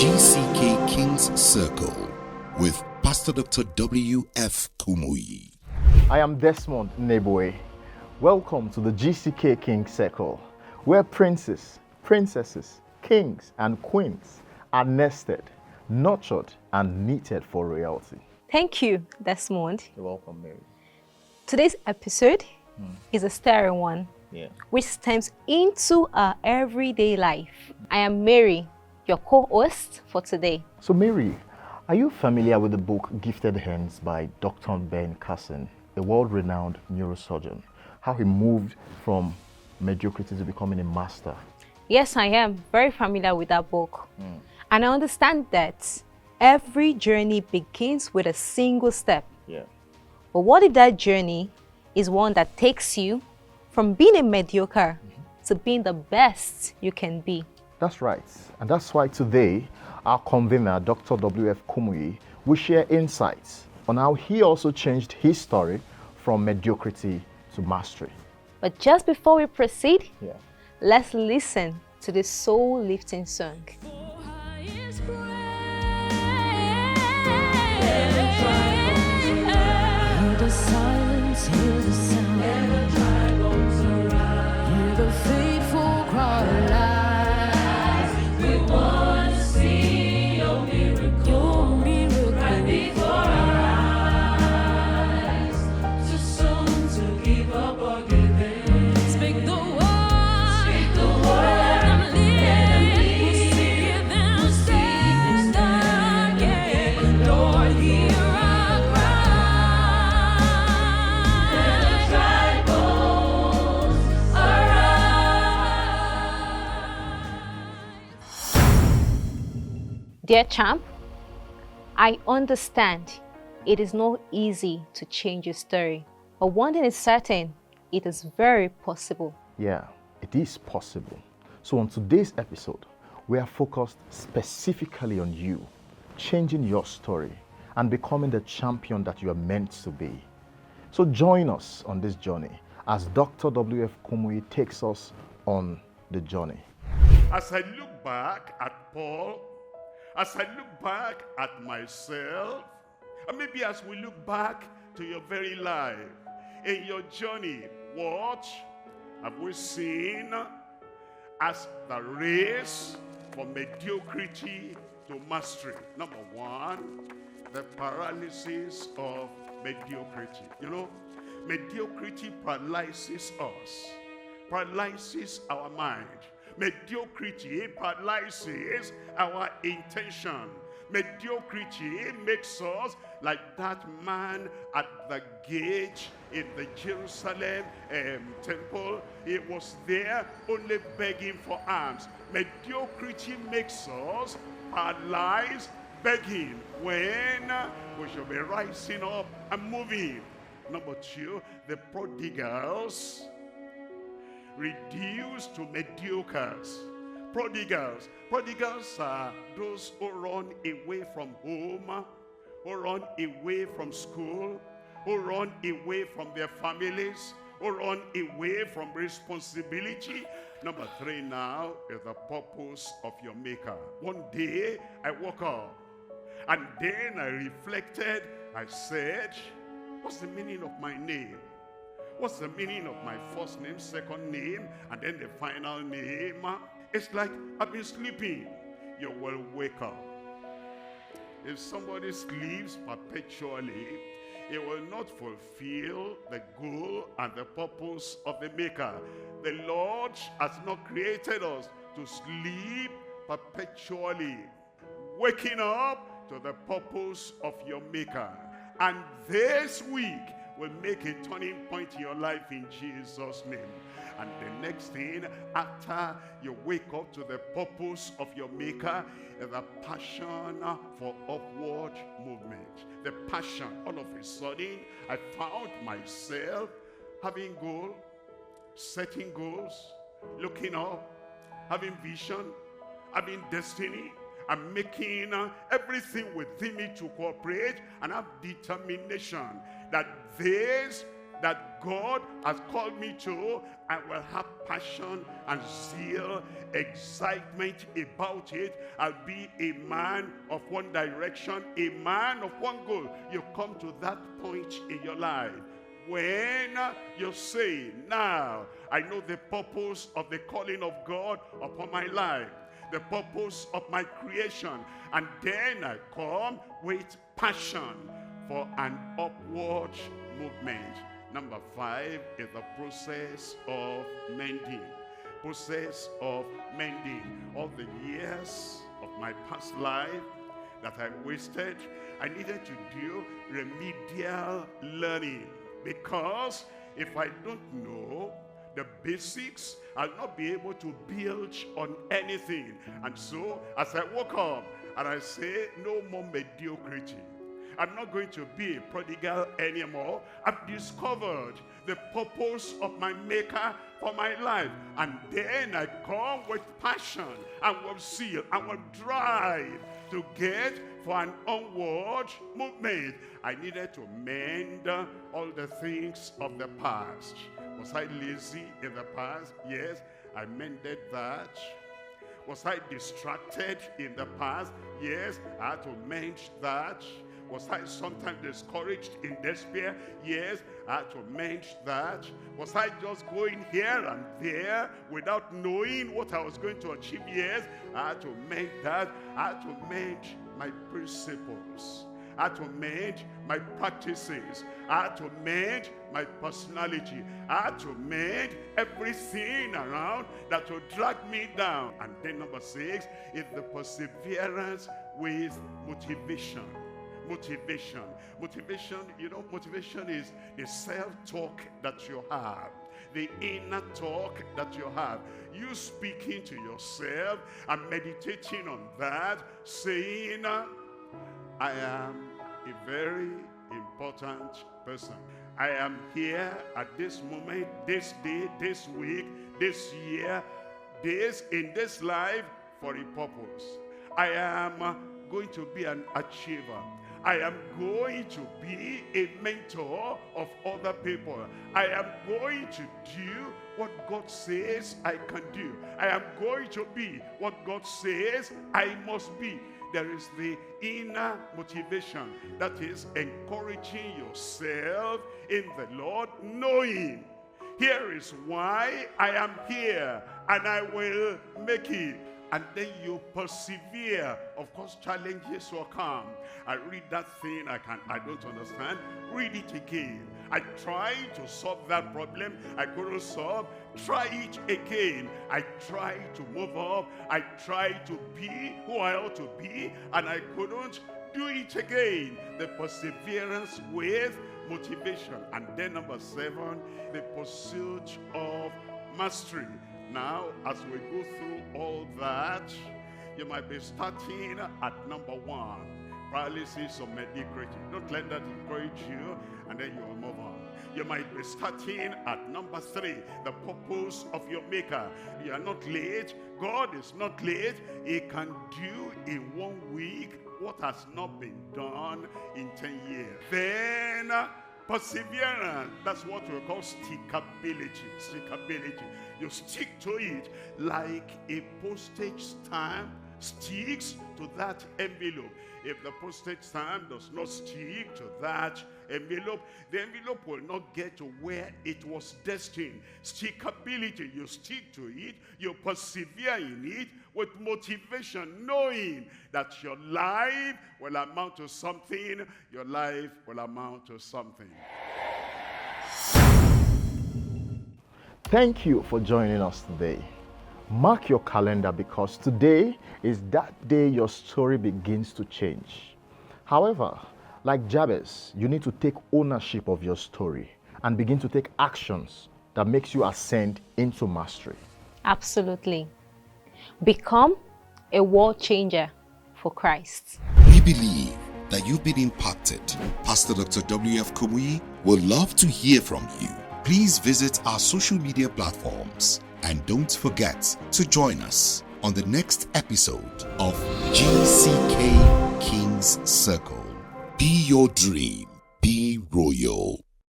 GCK King's Circle with Pastor Dr. W.F. Kumuyi. I am Desmond Nebue. Welcome to the GCK King's Circle, where princes, princesses, kings, and queens are nested, nurtured, and knitted for royalty. Thank you, Desmond. You're welcome, Mary. Today's episode is a stirring one, which stems into our everyday life. I am Mary, your co-host for today. So, Mary, are you familiar with the book Gifted Hands by Dr. Ben Carson, a world-renowned neurosurgeon? How he moved from mediocrity to becoming a master? Yes, I am very familiar with that book. And I understand that every journey begins with a single step. But what if that journey is one that takes you from being a mediocre to being the best you can be? That's right. And that's why today, our convener, Dr. W.F. Kumuyi, will share insights on how he also changed his story from mediocrity to mastery. But just before we proceed, let's listen to this soul-lifting song. Hear the silence, hear the sound. Hear the faithful cry aloud. We want to see your miracle. Your miracle. Right before our eyes. Too soon to give up or give in. Speak the word. Speak the word. And live. We'll see them stand again. Lord, hear our cry. Dear champ, I understand it is not easy to change your story, but one thing is certain, it is very possible. Yeah, it is possible. So on today's episode, we are focused specifically on you, changing your story and becoming the champion that you are meant to be. So join us on this journey as Dr. W.F. Kumuyi takes us on the journey. As I look back at Paul, as I look back at myself, and maybe as we look back to your very life, in your journey, what have we seen as the race from mediocrity to mastery? Number one, the paralysis of mediocrity. You know, mediocrity paralyzes us, paralyzes our mind. Mediocrity paralyzes our intention. Mediocrity makes us like that man at the gate in the Jerusalem temple. He was there only begging for alms. Mediocrity makes us paralyzed, begging when we should be rising up and moving. Number two, the prodigals reduced to mediocres. Prodigals are those who run away from home, who run away from school, who run away from their families, who run away from responsibility. Number three now is the purpose of your maker. One day I woke up and then I reflected. I said, what's the meaning of my name? What's the meaning of my first name, second name, and then the final name? It's like I've been sleeping. You will wake up. If somebody sleeps perpetually, he will not fulfill the goal and the purpose of the maker. The Lord has not created us to sleep perpetually. Waking up to the purpose of your maker. And this week will make a turning point in your life in Jesus' name. And the next thing, after you wake up to the purpose of your maker, is the passion for upward movement. The passion. All of a sudden, I found myself having goals, setting goals, looking up, having vision, having destiny. I'm making everything within me to cooperate and have determination that this that God has called me to, I will have passion and zeal, excitement about it. I'll be a man of one direction, a man of one goal. You come to that point in your life when you say, now I know the purpose of the calling of God upon my life, the purpose of my creation, and then I come with passion for an upward movement. Number 5 is the process of mending. Process of mending. All the years of my past life that I wasted, I needed to do remedial learning, because if I don't know the basics, I'll not be able to build on anything. And so as I woke up and I say, no more mediocrity. I'm not going to be a prodigal anymore. I've discovered the purpose of my maker for my life. And then I come with passion and with zeal and with drive to get for an onward movement. I needed to mend all the things of the past. Was I lazy in the past? Yes, I mended that. Was I distracted in the past? Yes, I had to mend that. Was I sometimes discouraged in despair? Yes, I had to mend that. Was I just going here and there without knowing what I was going to achieve? Yes, I had to mend that. I had to mend my principles. I had to mend my practices. I had to mend my personality. I had to mend everything around that would drag me down. And then number 6 is the perseverance with motivation. Motivation. Motivation, you know, motivation is the self-talk that you have, the inner talk that you have. You speaking to yourself and meditating on that, saying, I am a very important person. I am here at this moment, this day, this week, this year, in this life for a purpose. I am going to be an achiever. I am going to be a mentor of other people. I am going to do what God says I can do. I am going to be what God says I must be. There is the inner motivation, that is encouraging yourself in the Lord, knowing here is why I am here and I will make it. And then you persevere. Of course, challenges will come. I read that thing I don't understand. Read it again. I tried to solve that problem. I couldn't solve. Try it again. I tried to move up. I tried to be who I ought to be, and I couldn't. Do it again. The perseverance with motivation. And then number 7, the pursuit of mastery. Now, as we go through all that, you might be starting at number 1, paralysis of mediocrity. Don't let that encourage you, and then you will move on. You might be starting at number 3, the purpose of your maker. You are not late. God is not late. He can do in 1 week what has not been done in 10 years. Then perseverance, that's what we call stickability. Stickability. You stick to it like a postage stamp sticks to that envelope. If the postage stamp does not stick to that envelope, the envelope will not get to where it was destined. Stickability, you stick to it, you persevere in it with motivation, knowing that your life will amount to something. Your life will amount to something. Thank you for joining us today. Mark your calendar, because today is that day your story begins to change. However, like Jabez, you need to take ownership of your story and begin to take actions that makes you ascend into mastery. Absolutely. Become a world changer for Christ. We believe that you've been impacted. Pastor Dr. W.F. Kumuyi would love to hear from you. Please visit our social media platforms and don't forget to join us on the next episode of GKC King's Circle. Be your dream, be royal.